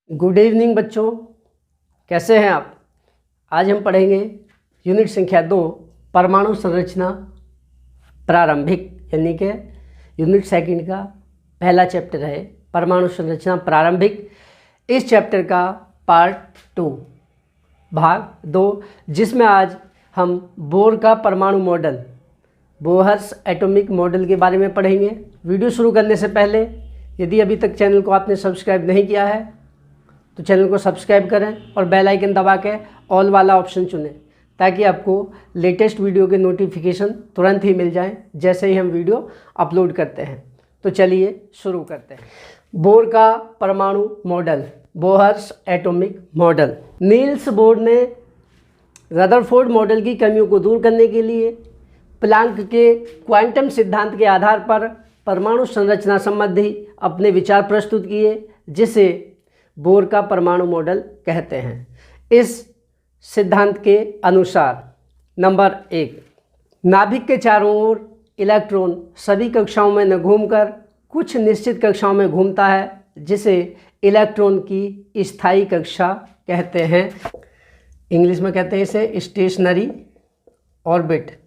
Good evening बच्चों, कैसे हैं आप। आज हम पढ़ेंगे यूनिट संख्या 2 परमाणु संरचना प्रारंभिक, यानी कि यूनिट सेकंड का पहला चैप्टर है परमाणु संरचना प्रारंभिक। इस चैप्टर का पार्ट 2 भाग 2, जिसमें आज हम बोर का परमाणु मॉडल, बोहर्स एटॉमिक मॉडल के बारे में पढ़ेंगे। वीडियो शुरू करने से पहले यदि अभी तक चैनल को आपने सब्सक्राइब नहीं किया है तो चैनल को सब्सक्राइब करें और बेल आइकन दबा के ऑल वाला ऑप्शन चुनें, ताकि आपको लेटेस्ट वीडियो के नोटिफिकेशन तुरंत ही मिल जाएं जैसे ही हम वीडियो अपलोड करते हैं। तो चलिए शुरू करते हैं। बोर का परमाणु model, Bohr's atomic model. Niels Bohr ने रदरफोर्ड मॉडल की कमियों को दूर करने के लिए प्लांक के क्वांटम सिद्धांत के आधार पर परमाणु संरचना संबंधी अपने विचार प्रस्तुत किए, जिसे बोर का परमाणु मॉडल कहते हैं। इस सिद्धांत के अनुसार नंबर 1, नाभिक के चारों ओर इलेक्ट्रॉन सभी कक्षाओं में न घूमकर कुछ निश्चित कक्षाओं में घूमता है, जिसे इलेक्ट्रॉन की स्थायी कक्षा कहते हैं। इंग्लिश में कहते हैं इसे स्टेशनरी ऑर्बिट।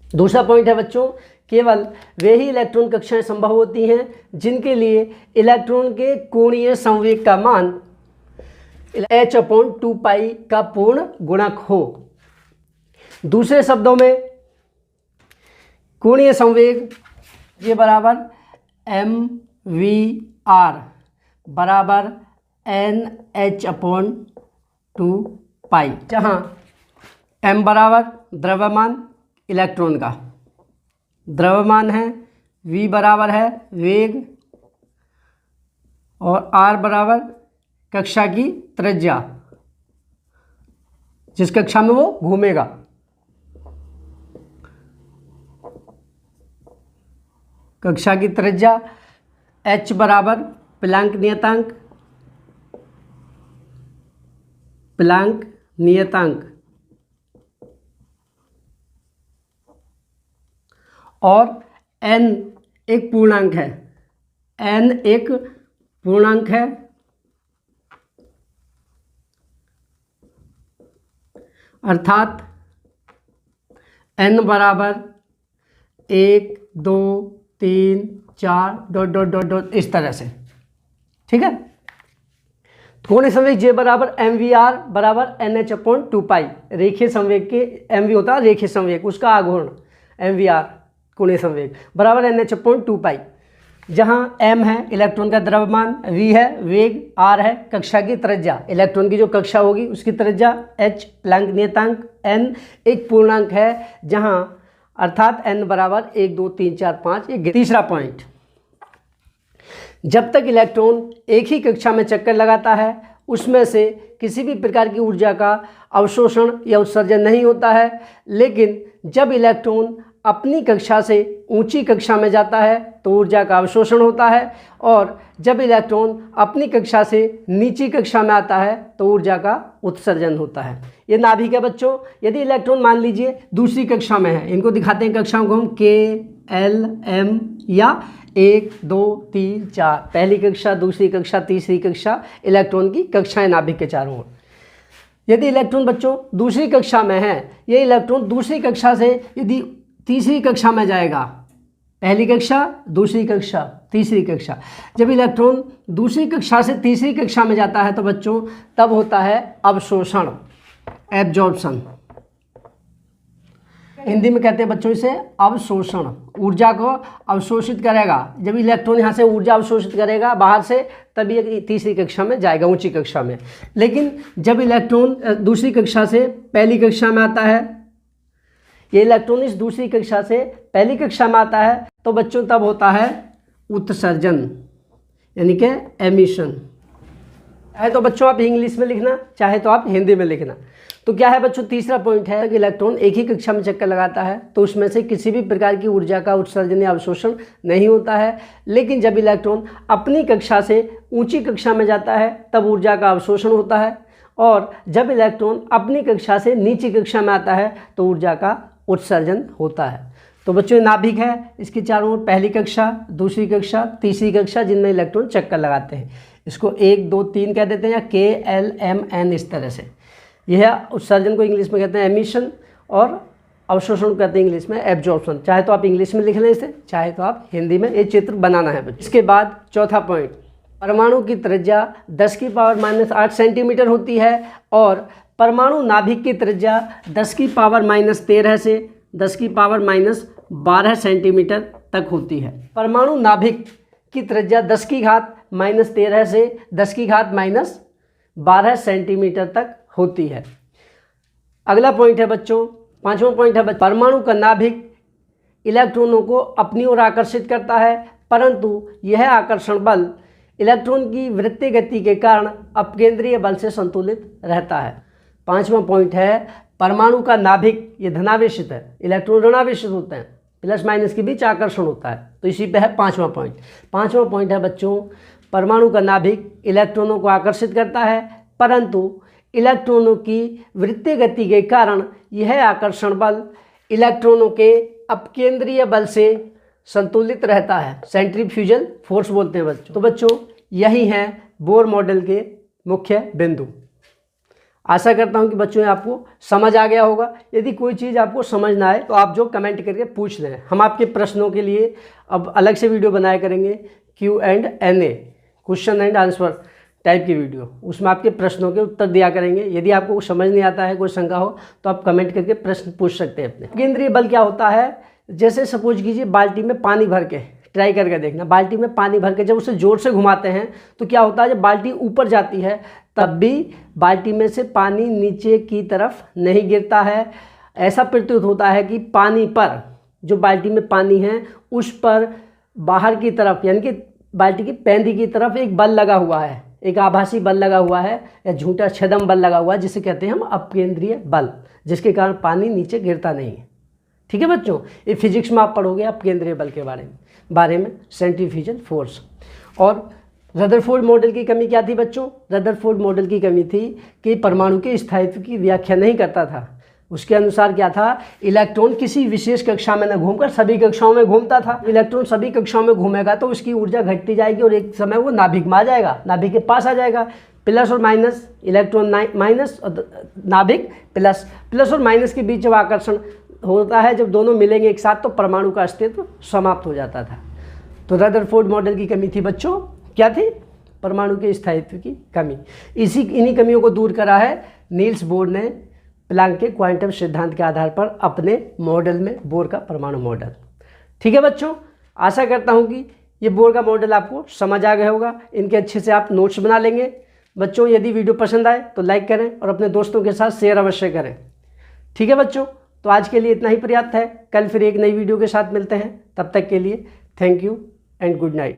दूसरा पॉइंट है बच्चों, केवल वे ही इलेक्ट्रॉन कक्षाएं संभव होती हैं जिनके लिए इलेक्ट्रॉन के कोणीय संवेग का मान h/2π का पूर्ण गुणक हो। दूसरे शब्दों में कोणीय संवेग ये बराबर mv/r बराबर nh/2π, जहाँ m बराबर द्रव्यमान इलेक्ट्रॉन का द्रव्यमान है, v बराबर है वेग और r बराबर कक्षा की त्रिज्या, जिस कक्षा में वो घूमेगा। कक्षा की त्रिज्या, h बराबर प्लांक नियतांक और n एक पूर्णांक है, n एक पूर्णांक है, अर्थात n बराबर 1 2 3 4 ... इस तरह से, ठीक है। कोणीय संवेग J बराबर mvr बराबर nh/2π, रेखीय संवेग के mv होता है रेखीय संवेग, उसका आघूर्ण mvr कोणीय संवेग बराबर nh/2π, जहां m है इलेक्ट्रॉन का द्रव्यमान, v है वेग, r है कक्षा की त्रिज्या, इलेक्ट्रॉन की जो कक्षा होगी उसकी त्रिज्या, h प्लांक नियतांक, n एक पूर्णांक है जहां अर्थात n बराबर 1 2 3 4 5। तीसरा पॉइंट, जब तक इलेक्ट्रॉन एक ही कक्षा में चक्कर लगाता है उसमें से किसी भी प्रकार की ऊर्जा का अवशोषण या उत्सर्जन नहीं होता है, लेकिन जब इलेक्ट्रॉन अपनी कक्षा से ऊंची कक्षा में जाता है तो ऊर्जा का अवशोषण होता है, और जब इलेक्ट्रॉन अपनी कक्षा से नीची कक्षा में आता है तो ऊर्जा का उत्सर्जन होता है। ये नाभिक है बच्चों। यदि इलेक्ट्रॉन मान लीजिए दूसरी कक्षा में है, इनको दिखाते हैं कक्षाओं को हम, K L M या 1 2 3 4, पहली कक्षा, दूसरी कक्षा, तीसरी कक्षा, इलेक्ट्रॉन की कक्षाएं नाभिक के चारों ओर। यदि इलेक्ट्रॉन बच्चों दूसरी कक्षा में है, ये इलेक्ट्रॉन दूसरी कक्षा से यदि तीसरी कक्षा में जाएगा, पहली कक्षा, दूसरी कक्षा, तीसरी कक्षा, जब इलेक्ट्रॉन दूसरी कक्षा से तीसरी कक्षा में जाता है तो बच्चों तब होता है अवशोषण, एब्जॉर्प्शन। हिंदी में कहते हैं बच्चों इसे अवशोषण। ऊर्जा को अवशोषित करेगा, जब इलेक्ट्रॉन यहाँ से ऊर्जा अवशोषित करेगा बाहर से, तभी ये तीसरी कक्षा में जाएगा, ऊंची कक्षा में। लेकिन जब इलेक्ट्रॉन दूसरी कक्षा से पहली कक्षा में आता है, ये इलेक्ट्रॉन इस दूसरी कक्षा से पहली कक्षा में आता है तो बच्चों तब होता है उत्सर्जन, यानी कि एमिशन। चाहे तो बच्चों आप इंग्लिश में लिखना, चाहे तो आप हिंदी में लिखना। तो क्या है बच्चों, तीसरा पॉइंट है कि इलेक्ट्रॉन एक ही कक्षा में चक्कर लगाता है तो उसमें से किसी भी प्रकार की ऊर्जा का उत्सर्जन या अवशोषण नहीं होता है, लेकिन जब इलेक्ट्रॉन अपनी कक्षा से ऊंची कक्षा में जाता है तब ऊर्जा का अवशोषण होता है, और जब इलेक्ट्रॉन अपनी कक्षा से नीची कक्षा में आता है तो ऊर्जा का उत्सर्जन होता है। तो बच्चों ये नाभिक है, इसके चारों ओर पहली कक्षा, दूसरी कक्षा, तीसरी कक्षा जिनमें इलेक्ट्रॉन चक्कर लगाते हैं। इसको 1 2 3 कह देते हैं, या KLMN इस तरह से। यह है उत्सर्जन को इंग्लिश में कहते हैं एमिशन, और अवशोषण को कहते हैं इंग्लिश में एब्जॉर्प्शन। चाहे तो आप इंग्लिश में लिख लें इसे, चाहे तो आप हिंदी में। ये चित्र बनाना है बच्चों। इसके बाद चौथा पॉइंट, परमाणु की त्रिज्या 10⁻⁸ सेंटीमीटर होती है, और परमाणु नाभिक की त्रिज्या 10⁻13 से 10⁻12 सेंटीमीटर तक होती है। परमाणु नाभिक की त्रिज्या 10⁻13 से 10⁻12 सेंटीमीटर तक होती है। अगला पॉइंट है बच्चों, पांचवा पॉइंट है, परमाणु का नाभिक इलेक्ट्रॉनों को अपनी ओर आकर्षित करता है, परंतु यह आकर्षण बल इलेक्ट्रॉन की वृत्तीय गति के कारण अपकेंद्रीय बल से संतुलित रहता है। पांचवा पॉइंट है, परमाणु का नाभिक ये धनावेशित है, इलेक्ट्रॉन ऋणावेशित होते हैं, प्लस माइनस के बीच आकर्षण होता है। तो इसी पे है पांचवा पॉइंट। पांचवा पॉइंट है बच्चों, परमाणु का नाभिक इलेक्ट्रॉनों को आकर्षित करता है, परंतु इलेक्ट्रॉनों की वृत्तीय गति के कारण यह आकर्षण बल इलेक्ट्रॉनों के अपकेंद्रीय बल से संतुलित रहता है। सेंट्रीफ्यूजल फोर्स बोलते हैं बच्चों। तो बच्चों यही हैं बोर मॉडल के मुख्य बिंदु। आशा करता हूं कि बच्चों आपको समझ आ गया होगा। यदि कोई चीज़ आपको समझ ना आए तो आप जो कमेंट करके पूछ लें, हम आपके प्रश्नों के लिए अब अलग से वीडियो बनाया करेंगे, Q&A, question and answer type की वीडियो। उसमें आपके प्रश्नों के उत्तर दिया करेंगे। यदि आपको समझ नहीं आता है, कोई शंका हो, तो आप कमेंट करके प्रश्न पूछ सकते हैं अपने। केंद्रीय बल क्या होता है, जैसे सपोज कीजिए बाल्टी में पानी भर के, ट्राई करके देखना, बाल्टी में पानी भर के जब उसे जोर से घुमाते हैं तो क्या होता है, जब बाल्टी ऊपर जाती है तब भी बाल्टी में से पानी नीचे की तरफ नहीं गिरता है। ऐसा प्रतीत होता है कि पानी पर, जो बाल्टी में पानी है उस पर बाहर की तरफ, यानी कि बाल्टी की पैंदी की तरफ एक बल लगा हुआ है, एक आभासी बल लगा हुआ है, या झूठा छदम बल लगा हुआ है, जिसे कहते हैं हम अपकेंद्रीय बल, जिसके कारण पानी नीचे गिरता नहीं है। ठीक है बच्चों, ये फिजिक्स में आप पढ़ोगे अपकेंद्रीय बल के बारे में सेंट्रीफ्यूजल फोर्स। और रदरफोर्ड मॉडल की कमी क्या थी बच्चों, रदरफोर्ड मॉडल की कमी थी कि परमाणु के स्थायित्व की व्याख्या नहीं करता था। उसके अनुसार क्या था, इलेक्ट्रॉन किसी विशेष कक्षा में न घूमकर सभी कक्षाओं में घूमता था। इलेक्ट्रॉन सभी कक्षाओं में घूमेगा तो उसकी ऊर्जा घटती जाएगी और एक समय वो नाभिक में आ जाएगा, नाभिक के पास आ जाएगा। प्लस और माइनस, इलेक्ट्रॉन माइनस और नाभिक प्लस, प्लस और माइनस के बीच जब आकर्षण होता है, जब दोनों मिलेंगे एक साथ, तो परमाणु का अस्तित्व समाप्त हो जाता था। तो रदरफोर्ड मॉडल की कमी थी बच्चों, क्या थी, परमाणु के स्थायित्व की कमी। इन्हीं कमियों को दूर करा है नील्स बोर ने प्लैंक के क्वांटम सिद्धांत के आधार पर अपने मॉडल में, बोर का परमाणु मॉडल। ठीक है बच्चों, आशा करता हूं कि ये बोर का मॉडल आपको समझ आ गया होगा। इनके अच्छे से आप नोट्स बना लेंगे। बच्चों यदि वीडियो पसंद आए तो लाइक करें और अपने दोस्तों के साथ शेयर अवश्य करें। ठीक है बच्चों, तो आज के लिए इतना ही पर्याप्त है। कल फिर एक नई वीडियो के साथ मिलते हैं। तब तक के लिए thank you and good night.